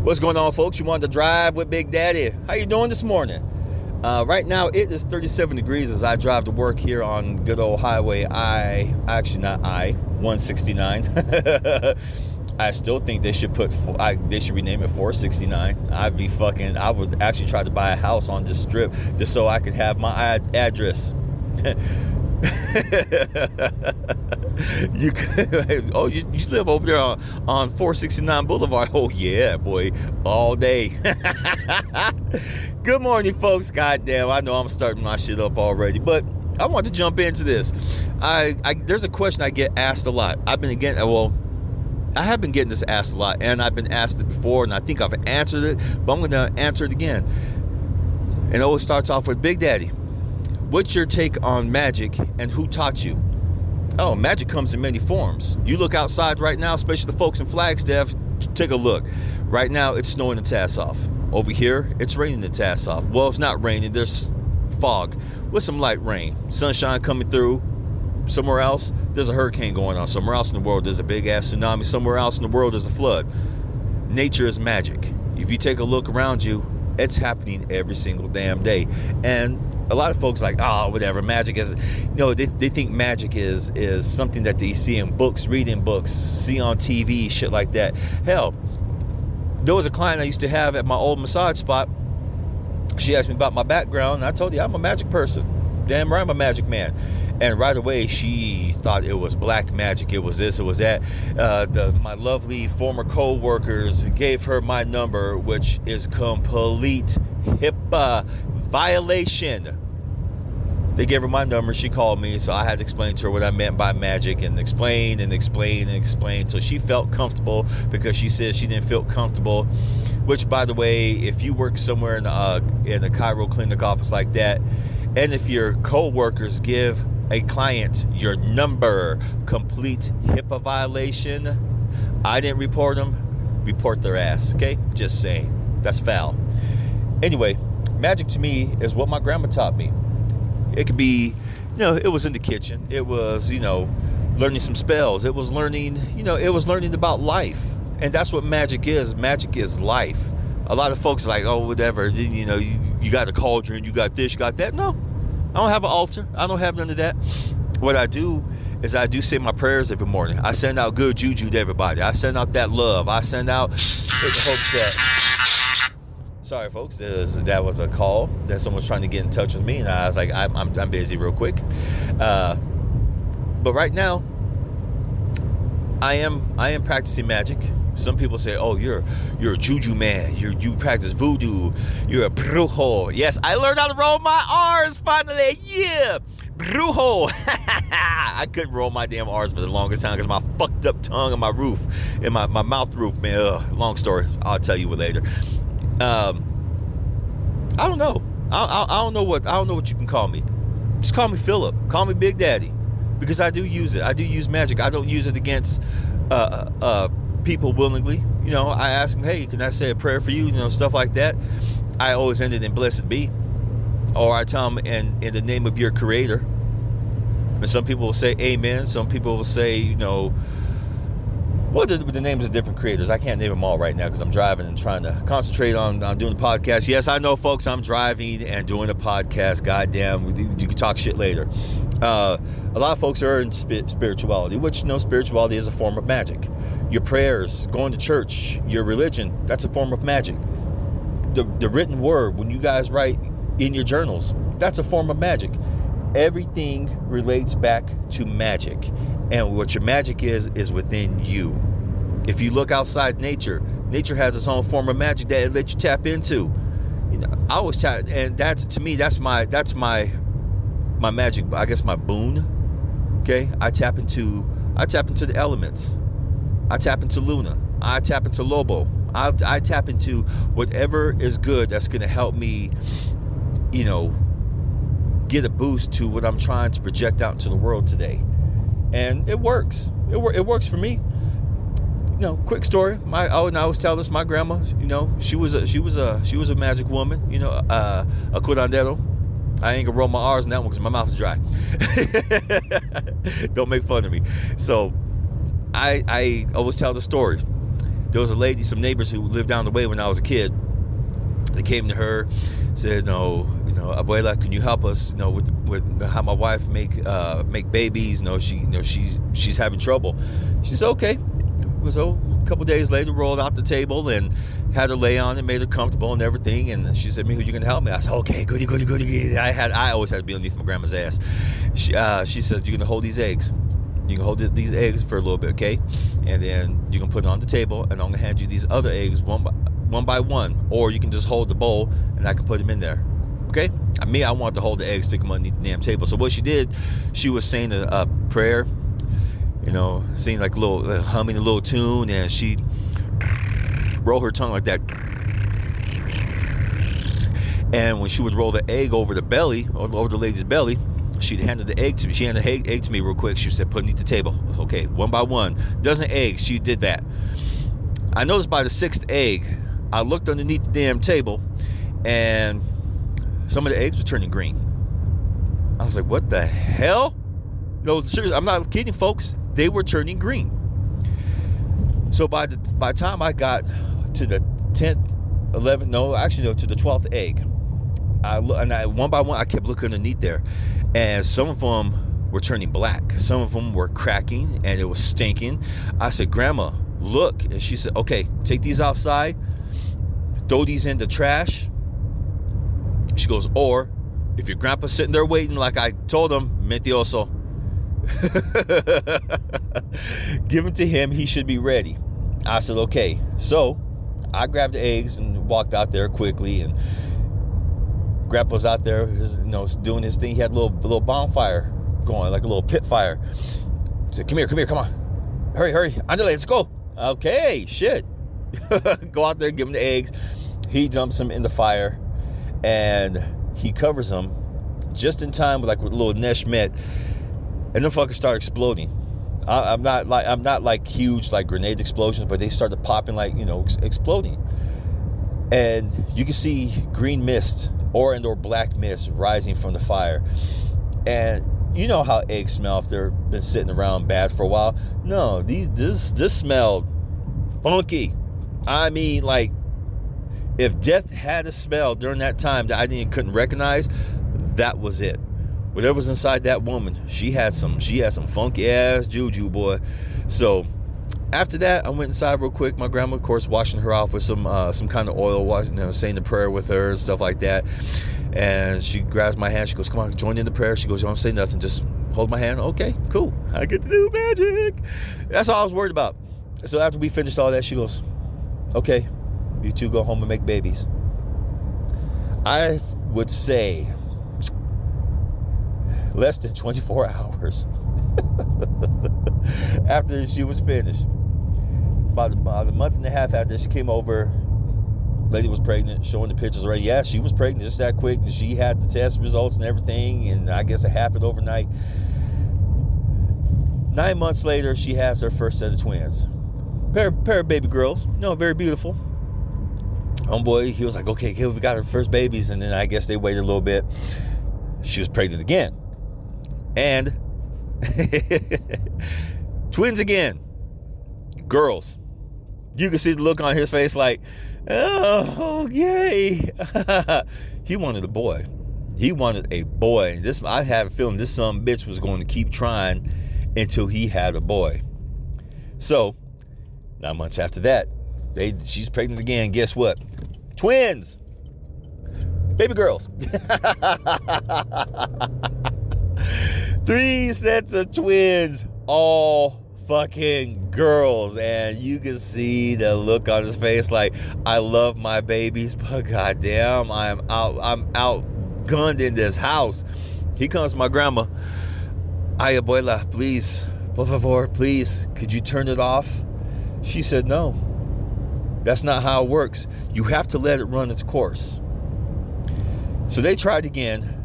What's going on, folks? You want to drive with Big Daddy? How you doing this morning? Right now it is 37 degrees as I drive to work here on good old highway 169. I still think they should they should rename it 469. I would actually try to buy a house on this strip just so I could have my address. You live over there on 469 Boulevard. Oh yeah, boy, all day. Good morning, folks. Goddamn, I know I'm starting my shit up already, but I want to jump into this. There's a question I get asked a lot. I have been getting this asked a lot, and I've been asked it before, and I think I've answered it, but I'm going to answer it again. And it always starts off with, Big Daddy, what's your take on magic and who taught you? Oh, magic comes in many forms. You look outside right now, especially the folks in Flagstaff, take a look. Right now, it's snowing its ass off. Over here, it's raining its ass off. Well, it's not raining. There's fog with some light rain. Sunshine coming through. Somewhere else, there's a hurricane going on. Somewhere else in the world, there's a big-ass tsunami. Somewhere else in the world, there's a flood. Nature is magic. If you take a look around you, it's happening every single damn day. And a lot of folks like, oh, whatever, magic is, they think magic is something that they see in books, read in books, see on TV, shit like that. Hell, there was a client I used to have at my old massage spot. She asked me about my background, and I told you I'm a magic person. Damn right, I'm a magic man. And right away, she thought it was black magic. It was this, it was that. My lovely former co-workers gave her my number, which is complete HIPAA violation. They gave her my number. She called me, so I had to explain to her what I meant by magic and explain till she felt comfortable, because she said she didn't feel comfortable. Which, by the way, if you work somewhere in a chiro clinic office like that, and if your co-workers give a client your number, complete HIPAA violation, I didn't report them, report their ass, okay? Just saying. That's foul. Anyway, magic to me is what my grandma taught me. It could be, it was in the kitchen. It was, learning some spells. It was learning about life. And that's what magic is. Magic is life. A lot of folks are like, oh, whatever, you got a cauldron, you got this, you got that. No, I don't have an altar. I don't have none of that. What I do is I do say my prayers every morning. I send out good juju to everybody. I send out that love. I send out hopes that... Sorry, folks. That was a call that someone's trying to get in touch with me, and I was like, I'm busy real quick. But right now, I am practicing magic. Some people say, "Oh, you're a juju man. You practice voodoo. You're a brujo." Yes, I learned how to roll my R's finally. Yeah, brujo. I couldn't roll my damn R's for the longest time because my fucked up tongue and my roof, and my mouth roof, man. Long story. I'll tell you later. I don't know. I don't know what you can call me. Just call me Philip. Call me Big Daddy, because I do use it. I do use magic. I don't use it against people willingly. I ask them, hey, can I say a prayer for you? Stuff like that. I always end it in blessed be, or I tell them in the name of your creator. And some people will say amen. Some people will say, the names of different creators. I can't name them all right now because I'm driving and trying to concentrate on doing the podcast. Yes, I know, folks, I'm driving and doing a podcast. Goddamn, you can talk shit later. A lot of folks are in spirituality, which, spirituality is a form of magic. Your prayers, going to church, your religion, that's a form of magic. The written word, when you guys write in your journals, that's a form of magic. Everything relates back to magic. And what your magic is within you. If you look outside nature has its own form of magic that it lets you tap into. I always tap, and that's my magic, I guess my boon. Okay? I tap into the elements. I tap into Luna. I tap into Lobo. I tap into whatever is good that's gonna help me, get a boost to what I'm trying to project out into the world today. And it works. It works for me. Quick story. I always tell this. My grandma, she was a magic woman. A curandero. I ain't gonna roll my R's in that one because my mouth is dry. Don't make fun of me. So I always tell the story there was a lady, some neighbors who lived down the way when I was a kid. They came to her, said, no, Abuela, can you help us, with how my wife make babies? She's having trouble. She said, okay. So a couple days later, rolled out the table and had her lay on and made her comfortable and everything. And she said, "Mijo, you gonna help me?" I said, "Okay, goody." I always had to be underneath my grandma's ass. She said, "You're gonna hold these eggs. You can hold these eggs for a little bit, okay? And then you can put it on the table, and I'm gonna hand you these other eggs one by one, or you can just hold the bowl and I can put them in there, okay?" I wanted to hold the eggs, stick them underneath the damn table. So what she did, she was saying a prayer, saying like humming a little tune, and she rolled her tongue like that. And when she would roll the egg over the belly, over the lady's belly, she'd hand the egg to me. She handed the egg to me real quick. She said, "Put it underneath the table." I was, okay, one by one, dozen eggs. She did that. I noticed by the sixth egg, I looked underneath the damn table, and some of the eggs were turning green. I was like, what the hell? No, seriously, I'm not kidding, folks. They were turning green. So by the time I got to the 10th, 11th, to the 12th egg, one by one, I kept looking underneath there, and some of them were turning black. Some of them were cracking, and it was stinking. I said, "Grandma, look." And she said, "Okay, take these outside, throw these in the trash." She goes, "Or if your grandpa's sitting there waiting like I told him, mentiroso, give them to him. He should be ready." I said, "Okay." So I grabbed the eggs and walked out there quickly, and Grandpa's out there, doing his thing. He had a little bonfire going, like a little pit fire. I said, come here, come on. Hurry. Andale, let's go. Okay, shit. Go out there, give him the eggs. He dumps them in the fire, and he covers them just in time with a little nesh met, and the fuckers start exploding. I'm not like huge like grenade explosions, but they started popping exploding, and you can see green mist or black mist rising from the fire. And you know how eggs smell if they've been sitting around bad for a while. No, this smelled funky. I mean, like, if death had a smell during that time that I couldn't recognize, that was it. Whatever was inside that woman, she had some funky ass juju, boy. So after that, I went inside real quick. My grandma, of course, washing her off with some kind of oil, saying the prayer with her and stuff like that. And she grabs my hand. She goes, "Come on, join in the prayer." She goes, "You don't say nothing, just hold my hand." Okay, cool. I get to do magic. That's all I was worried about. So after we finished all that, she goes, "Okay, you two go home and make babies." I would say less than 24 hours after she was finished. About a month and a half after, she came over. Lady was pregnant, showing the pictures already. Yeah, she was pregnant just that quick. And she had the test results and everything, and I guess it happened overnight. 9 months later, she has her first set of twins. Pair of baby girls. Very beautiful. Homeboy, he was like, "Okay, we got her first babies," and then I guess they waited a little bit. She was pregnant again. And twins again. Girls. You can see the look on his face like, "Oh, yay." He wanted a boy. I have a feeling this son of a bitch was going to keep trying until he had a boy. So 9 months after that, she's pregnant again. Guess what? Twins. Baby girls. 3 sets of twins, all fucking girls. And you can see the look on his face like, I love my babies, but goddamn, I'm outgunned in this house. He comes to my grandma. "Ay, abuela, please, por favor, please, could you turn it off?" She said, "No, that's not how it works. You have to let it run its course." So they tried again.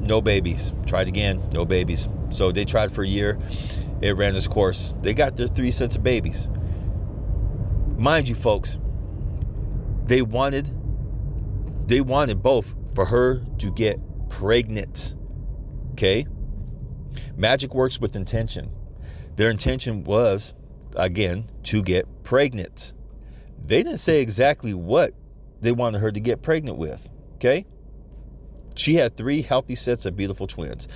No babies. Tried again. No babies. So they tried for a year. It ran its course. They got their 3 sets of babies. Mind you, folks, they wanted both for her to get pregnant. Okay? Magic works with intention. Their intention was, again, to get pregnant. They didn't say exactly what they wanted her to get pregnant with, okay? She had 3 healthy sets of beautiful twins.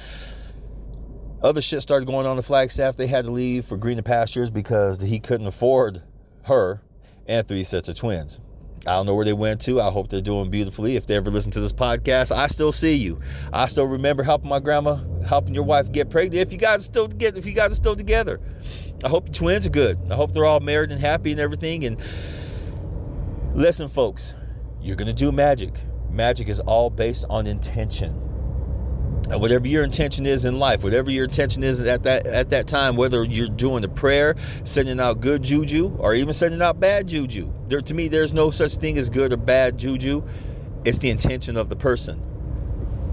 Other shit started going on in Flagstaff. They had to leave for greener pastures because he couldn't afford her and 3 sets of twins. I don't know where they went to. I hope they're doing beautifully. If they ever listen to this podcast, I still see you. I still remember helping my grandma, helping your wife get pregnant. If you guys are still together, I hope your twins are good. I hope they're all married and happy and everything. And listen, folks, you're gonna do magic. Magic is all based on intention. And whatever your intention is in life, whatever your intention is at that time, whether you're doing a prayer, sending out good juju, or even sending out bad juju, to me, there's no such thing as good or bad juju. It's the intention of the person.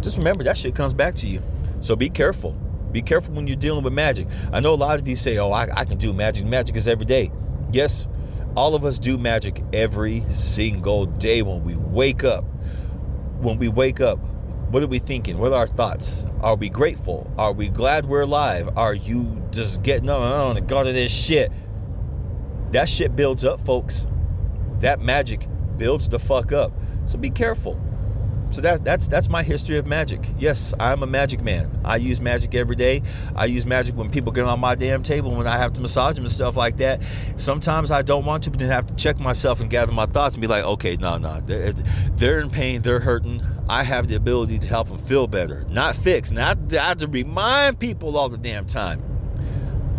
Just remember, that shit comes back to you. So be careful. Be careful when you're dealing with magic. I know a lot of you say, oh, I can do magic. Magic is every day. Yes, all of us do magic every single day when we wake up. When we wake up, what are we thinking? What are our thoughts? Are we grateful? Are we glad we're alive? Are you just getting on and go to this shit? That shit builds up, folks. That magic builds the fuck up. So be careful. So that's my history of magic. Yes, I'm a magic man. I use magic every day. I use magic when people get on my damn table, when I have to massage them and stuff like that. Sometimes I don't want to, but then I have to check myself and gather my thoughts and be like, okay, no, they're in pain, they're hurting. I have the ability to help them feel better, not fix. Not I have to remind people all the damn time.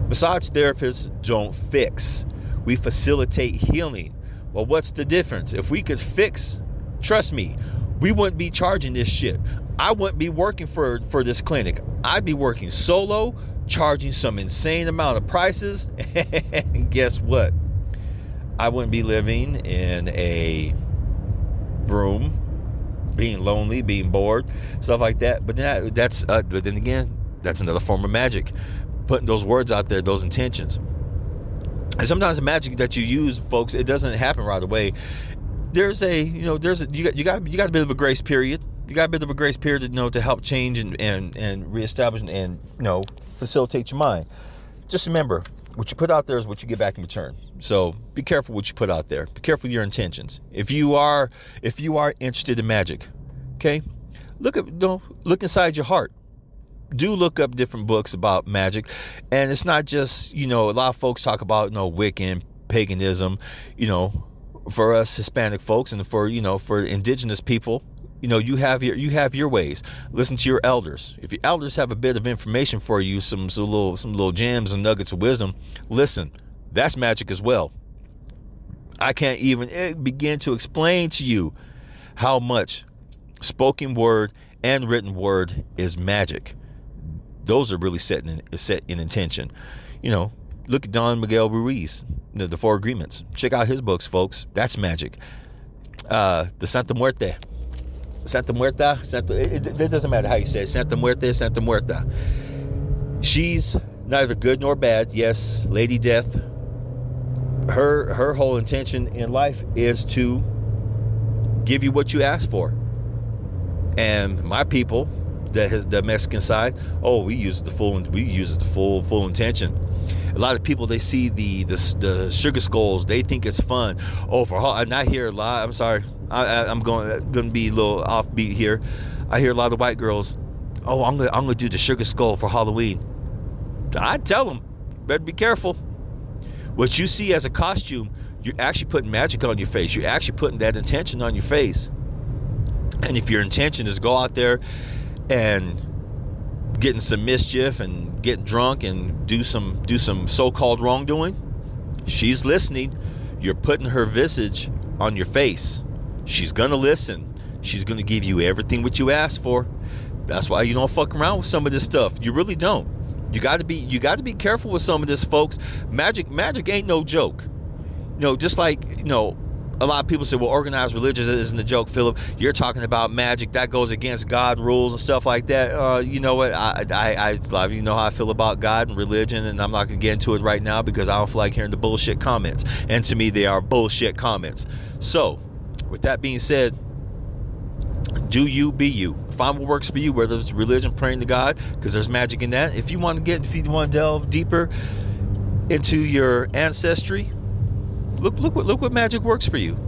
Massage therapists don't fix. We facilitate healing. Well, what's the difference? If we could fix, trust me, we wouldn't be charging this shit. I wouldn't be working for this clinic. I'd be working solo, charging some insane amount of prices. And guess what? I wouldn't be living in a room, being lonely, being bored, stuff like that. But then again, that's another form of magic. Putting those words out there, those intentions. And sometimes the magic that you use, folks, it doesn't happen right away. You got a bit of a grace period. You got a bit of a grace period, to help change and reestablish and facilitate your mind. Just remember, what you put out there is what you get back in return. So be careful what you put out there. Be careful with your intentions. If you are interested in magic, okay, look inside your heart. Do look up different books about magic, and it's not just a lot of folks talk about Wiccan, paganism, for us Hispanic folks and for indigenous people, you have your ways. Listen to your elders. If your elders have a bit of information for you, some little gems and nuggets of wisdom, listen, that's magic as well. I can't even begin to explain to you how much spoken word and written word is magic. Those are really set in intention. Look at Don Miguel Ruiz, the 4 Agreements. Check out his books, folks. That's magic. The Santa Muerte. It doesn't matter how you say it. Santa Muerta. She's neither good nor bad. Yes, Lady Death. Her whole intention in life is to give you what you ask for. And my people, the Mexican side, we use the full intention. A lot of people, they see the sugar skulls, they think it's fun. And I hear a lot. I'm sorry, I'm going to be a little offbeat here. I hear a lot of white girls, I'm gonna do the sugar skull for Halloween. I tell them, better be careful. What you see as a costume, you're actually putting magic on your face. You're actually putting that intention on your face. And if your intention is go out there and getting some mischief and get drunk and do some so-called wrongdoing, she's listening. You're putting her visage on your face. She's gonna listen. She's gonna give you everything what you ask for. That's why you don't fuck around with some of this stuff. You really don't. You got to be careful with some of this, folks. Magic ain't no joke. Just like a lot of people say, well, organized religion isn't a joke, Philip. You're talking about magic. That goes against God rules and stuff like that. You know what? You know how I feel about God and religion, and I'm not going to get into it right now because I don't feel like hearing the bullshit comments. And to me, they are bullshit comments. So, with that being said, do you, be you. Find what works for you, whether it's religion, praying to God, because there's magic in that. If you want to delve deeper into your ancestry, Look what magic works for you.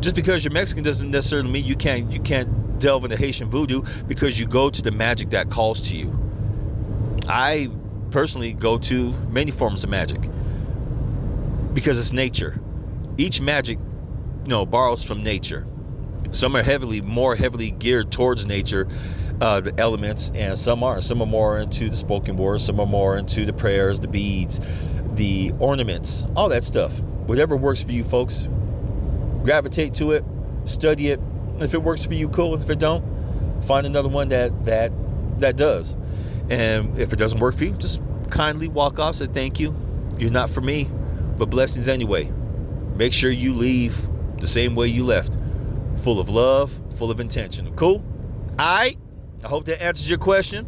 Just because you're Mexican doesn't necessarily mean you can't delve into Haitian voodoo, because you go to the magic that calls to you. I personally go to many forms of magic because it's nature. Each magic, borrows from nature. Some are more heavily geared towards nature, the elements, and some are more into the spoken word, some are more into the prayers, the beads, the ornaments, all that stuff. Whatever works for you, folks, gravitate to it, study it. If it works for you, cool. If it don't, find another one that does. And if it doesn't work for you, just kindly walk off, say thank you, you're not for me, but blessings anyway. Make sure you leave the same way you left, full of love, full of intention. Cool? I hope that answers your question.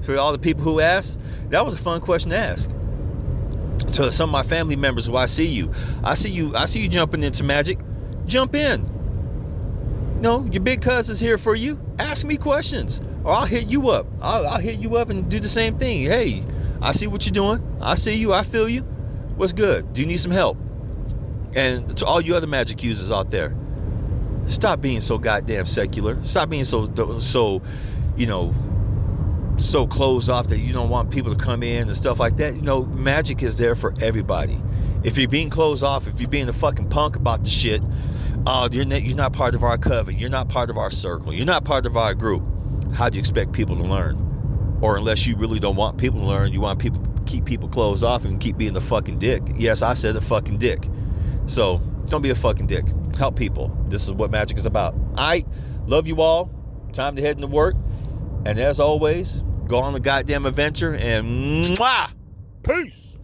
For all the people who asked, that was a fun question to ask. To some of my family members who I see you jumping into magic. Jump in. Your big cousin's here for you. Ask me questions, or I'll hit you up. I'll hit you up and do the same thing. Hey, I see what you're doing. I see you. I feel you. What's good? Do you need some help? And to all you other magic users out there, stop being so goddamn secular. Stop being so closed off that you don't want people to come in and stuff like that. Magic is there for everybody. If you're being closed off, if you're being a fucking punk about the shit, you're not part of our coven. You're not part of our circle. You're not part of our group. How do you expect people to learn? Or unless you really don't want people to learn, you want people to keep people closed off and keep being the fucking dick. Yes, I said a fucking dick. So don't be a fucking dick. Help people. This is what magic is about. I love you all. Time to head into work. And as always, go on a goddamn adventure and mwah! Peace.